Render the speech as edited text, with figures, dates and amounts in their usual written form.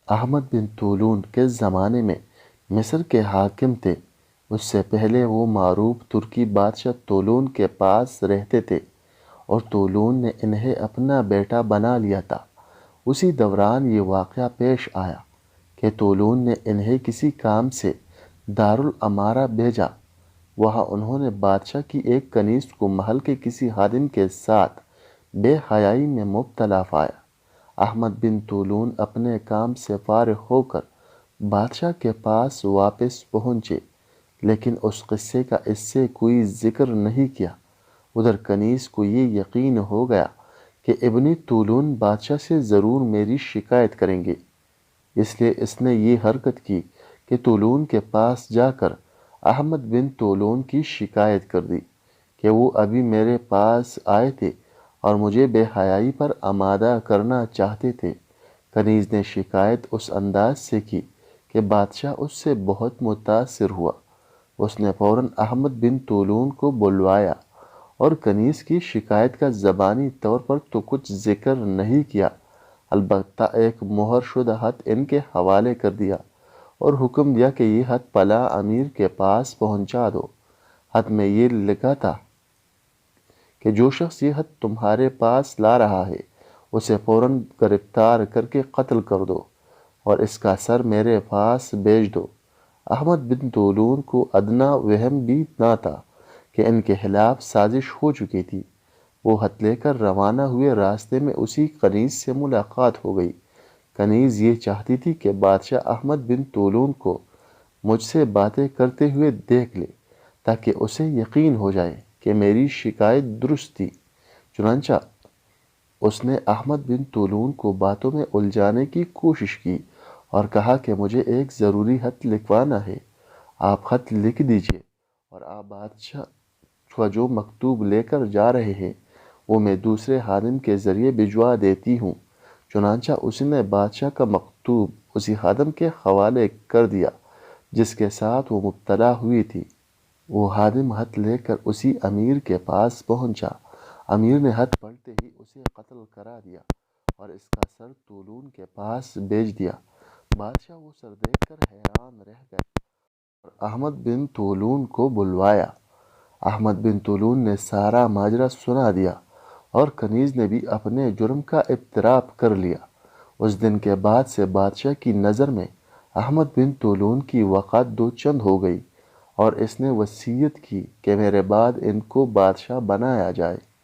احمد بن طولون کس زمانے میں مصر کے حاکم تھے؟ اس سے پہلے وہ معروف ترکی بادشاہ طولون کے پاس رہتے تھے اور طولون نے انہیں اپنا بیٹا بنا لیا تھا۔ اسی دوران یہ واقعہ پیش آیا کہ طولون نے انہیں کسی کام سے دارالامارہ بھیجا۔ وہاں انہوں نے بادشاہ کی ایک کنیز کو محل کے کسی خادم کے ساتھ بے حیائی میں مبتلا پایا۔ احمد بن طولون اپنے کام سے فارغ ہو کر بادشاہ کے پاس واپس پہنچے، لیکن اس قصے کا اس سے کوئی ذکر نہیں کیا۔ ادھر کنیز کو یہ یقین ہو گیا کہ ابن طولون بادشاہ سے ضرور میری شکایت کریں گے، اس لیے اس نے یہ حرکت کی کہ طولون کے پاس جا کر احمد بن طولون کی شکایت کر دی کہ وہ ابھی میرے پاس آئے تھے اور مجھے بے حیائی پر آمادہ کرنا چاہتے تھے۔ کنیز نے شکایت اس انداز سے کی کہ بادشاہ اس سے بہت متاثر ہوا۔ اس نے فوراً احمد بن طولون کو بلوایا اور کنیز کی شکایت کا زبانی طور پر تو کچھ ذکر نہیں کیا، البتہ ایک مہر شدہ خط ان کے حوالے کر دیا اور حکم دیا کہ یہ خط فلاں امیر کے پاس پہنچا دو۔ خط میں یہ لکھا تھا کہ جو شخص یہ خط تمہارے پاس لا رہا ہے اسے فوراً گرفتار کر کے قتل کر دو اور اس کا سر میرے پاس بھیج دو۔ احمد بن طولون کو ادنا وہم بھی نہ تھا کہ ان کے خلاف سازش ہو چکی تھی۔ وہ خط لے کر روانہ ہوئے، راستے میں اسی کنیز سے ملاقات ہو گئی۔ کنیز یہ چاہتی تھی کہ بادشاہ احمد بن طولون کو مجھ سے باتیں کرتے ہوئے دیکھ لے تاکہ اسے یقین ہو جائے کہ میری شکایت درست تھی۔ چنانچہ اس نے احمد بن طولون کو باتوں میں الجھانے کی کوشش کی اور کہا کہ مجھے ایک ضروری خط لکھوانا ہے، آپ خط لکھ دیجئے اور آپ بادشاہ کا جو مکتوب لے کر جا رہے ہیں وہ میں دوسرے خادم کے ذریعے بھجوا دیتی ہوں۔ چنانچہ اس نے بادشاہ کا مکتوب اسی خادم کے حوالے کر دیا جس کے ساتھ وہ مبتلا ہوئی تھی۔ وہ خادم خط لے کر اسی امیر کے پاس پہنچا۔ امیر نے خط پڑھتے ہی اسے قتل کرا دیا اور اس کا سر طولون کے پاس بھیج دیا۔ بادشاہ وہ سر دیکھ کر حیران رہ گئے اور احمد بن طولون کو بلوایا۔ احمد بن طولون نے سارا ماجرا سنا دیا اور کنیز نے بھی اپنے جرم کا اعتراف کر لیا۔ اس دن کے بعد سے بادشاہ کی نظر میں احمد بن طولون کی وقت دو چند ہو گئی اور اس نے وصیت کی کہ میرے بعد ان کو بادشاہ بنایا جائے۔